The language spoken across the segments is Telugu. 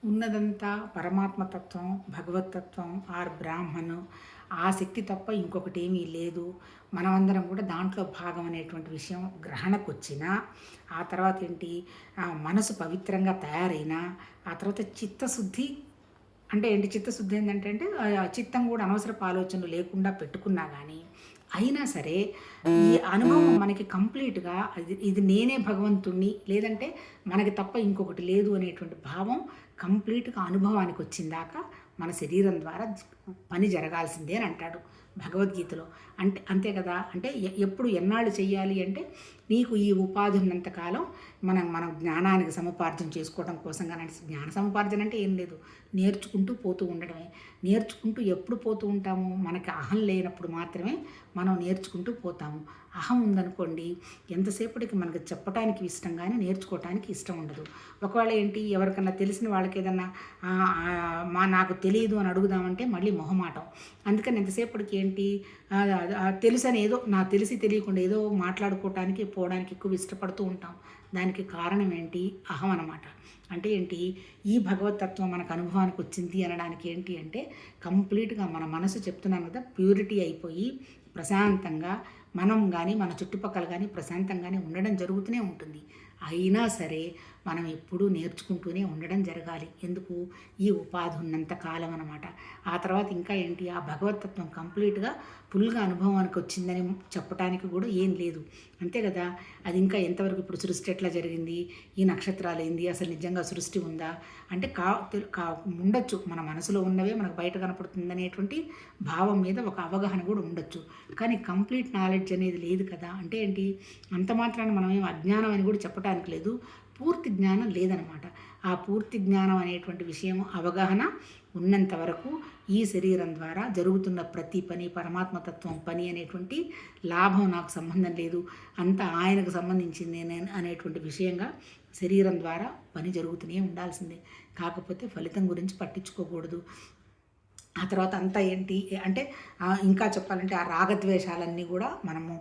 ఉన్నదంతా పరమాత్మతత్వం, భగవతత్వం ఆర్ బ్రాహ్మణ్ ఆ శక్తి తప్ప ఇంకొకటి ఏమీ లేదు. మనమందరం కూడా దాంట్లో భాగం అనేటువంటి విషయం గ్రహణకొచ్చినా, ఆ తర్వాత ఏంటి మనసు పవిత్రంగా తయారైనా, ఆ తర్వాత చిత్తశుద్ధి అంటే ఏంటి చిత్తశుద్ధి ఏంటంటే చిత్తం కూడా అనవసరపు ఆలోచనలు లేకుండా పెట్టుకున్నా కానీ అయినా సరే ఈ అనుభవం మనకి కంప్లీట్‌గా ఇది నేనే భగవంతుడిని లేదంటే మనకి తప్ప ఇంకొకటి లేదు అనేటువంటి భావం కంప్లీట్‌గా అనుభవానికొచ్చిందాక మన శరీరం ద్వారా పని జరగాల్సిందే అని అంటాడు భగవద్గీతలో. అంటే అంతే కదా! అంటే ఎప్పుడు ఎన్నాళ్ళు చెయ్యాలి అంటే నీకు ఈ ఉపాధి ఉన్నంత కాలం మనం జ్ఞానానికి సముపార్జన చేసుకోవడం కోసం గాని జ్ఞాన సముపార్జన అంటే ఏం లేదు. నేర్చుకుంటూ పోతూ ఉండడమే. నేర్చుకుంటూ ఎప్పుడు పోతూ ఉంటాము? మనకి అహం లేనప్పుడు మాత్రమే మనం నేర్చుకుంటూ పోతాము. అహం ఉందనుకోండి ఎంతసేపటికి మనకు చెప్పటానికి ఇష్టం కానీ నేర్చుకోవటానికి ఇష్టం ఉండదు. ఒకవేళ ఏంటి ఎవరికన్నా తెలిసిన వాళ్ళకి ఏదన్నా నాకు తెలియదు అని అడుగుదామంటే మళ్ళీ మొహమాటం. అందుకని ఎంతసేపటికి ఏంటి తెలుసని ఏదో నాకు తెలిసి తెలియకుండా ఏదో మాట్లాడుకోవటానికి పోవడానికి ఎక్కువ ఇష్టపడుతూ ఉంటాం. దానికి కారణం ఏంటి? అహం అన్నమాట. అంటే ఏంటి ఈ భగవతత్వం మనకు అనుభవానికి వచ్చింది అనడానికి ఏంటి అంటే కంప్లీట్గా మన మనసు చెప్తున్నాను కదా ప్యూరిటీ అయిపోయి ప్రశాంతంగా మనం కానీ మన చుట్టుపక్కల కానీ ప్రశాంతంగానే ఉండడం జరుగుతూనే ఉంటుంది. అయినా సరే మనం ఎప్పుడూ నేర్చుకుంటూనే ఉండడం జరగాలి. ఎందుకు? ఈ ఉపాధి ఉన్నంత కాలం అనమాట. ఆ తర్వాత ఇంకా ఏంటి ఆ భగవతత్వం కంప్లీట్గా ఫుల్గా అనుభవానికి వచ్చిందని చెప్పడానికి కూడా ఏం లేదు. అంతే కదా! అది ఇంకా ఎంతవరకు ఇప్పుడు సృష్టి ఎట్లా జరిగింది, ఈ నక్షత్రాలు ఏంది, అసలు నిజంగా సృష్టి ఉందా అంటే ఉండొచ్చు. మన మనసులో ఉన్నవే మనకు బయట కనపడుతుందనేటువంటి భావం మీద ఒక అవగాహన కూడా ఉండొచ్చు. కానీ కంప్లీట్ నాలెడ్జ్ అనేది లేదు కదా! అంటే ఏంటి అంత మాత్రాన మనం ఏం అజ్ఞానం అని కూడా చెప్పడానికి లేదు. పూర్తి జ్ఞానం లేదనమాట. ఆ పూర్తి జ్ఞానం అనేటువంటి విషయం అవగాహన ఉన్నంత వరకు ఈ శరీరం ద్వారా జరుగుతున్న ప్రతి పని పరమాత్మతత్వం పని అనేటువంటి లాభం నాకు సంబంధం లేదు, అంతా ఆయనకు సంబంధించింది అనేటువంటి విషయంగా శరీరం ద్వారా పని జరుగుతూనే ఉండాల్సిందే. కాకపోతే ఫలితం గురించి పట్టించుకోకూడదు. ఆ తర్వాత అంతా ఏంటి అంటే ఇంకా చెప్పాలంటే ఆ రాగద్వేషాలన్నీ కూడా మనము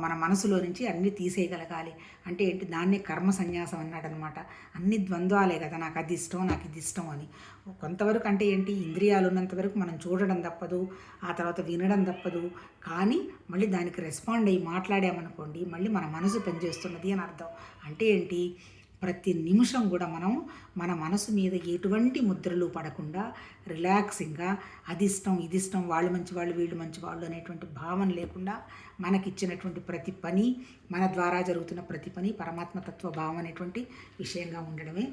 మన మనసులో నుంచి అన్నీ తీసేయగలగాలి. అంటే ఏంటి దాన్నే కర్మ సన్యాసం అన్నాడనమాట. అన్ని ద్వంద్వాలే కదా, నాకు అది ఇష్టం నాకు ఇది ఇష్టం అని. కొంతవరకు అంటే ఏంటి ఇంద్రియాలు ఉన్నంత వరకు మనం చూడడం తప్పదు, ఆ తర్వాత వినడం తప్పదు. కానీ మళ్ళీ దానికి రెస్పాండ్ అయ్యి మాట్లాడామనుకోండి మళ్ళీ మన మనసు పనిచేస్తున్నది అని అర్థం. అంటే ఏంటి ప్రతి నిమిషం కూడా మనం మన మనసు మీద ఎటువంటి ముద్రలు పడకుండా రిలాక్సింగ్గా అది ఇష్టం ఇది ఇష్టం వాళ్ళు మంచివాళ్ళు వీళ్ళు మంచివాళ్ళు అనేటువంటి భావన లేకుండా మనకిచ్చినటువంటి ప్రతి పని మన ద్వారా జరుగుతున్న ప్రతి పని పరమాత్మతత్వ భావం అనేటువంటి విషయంగా ఉండడమే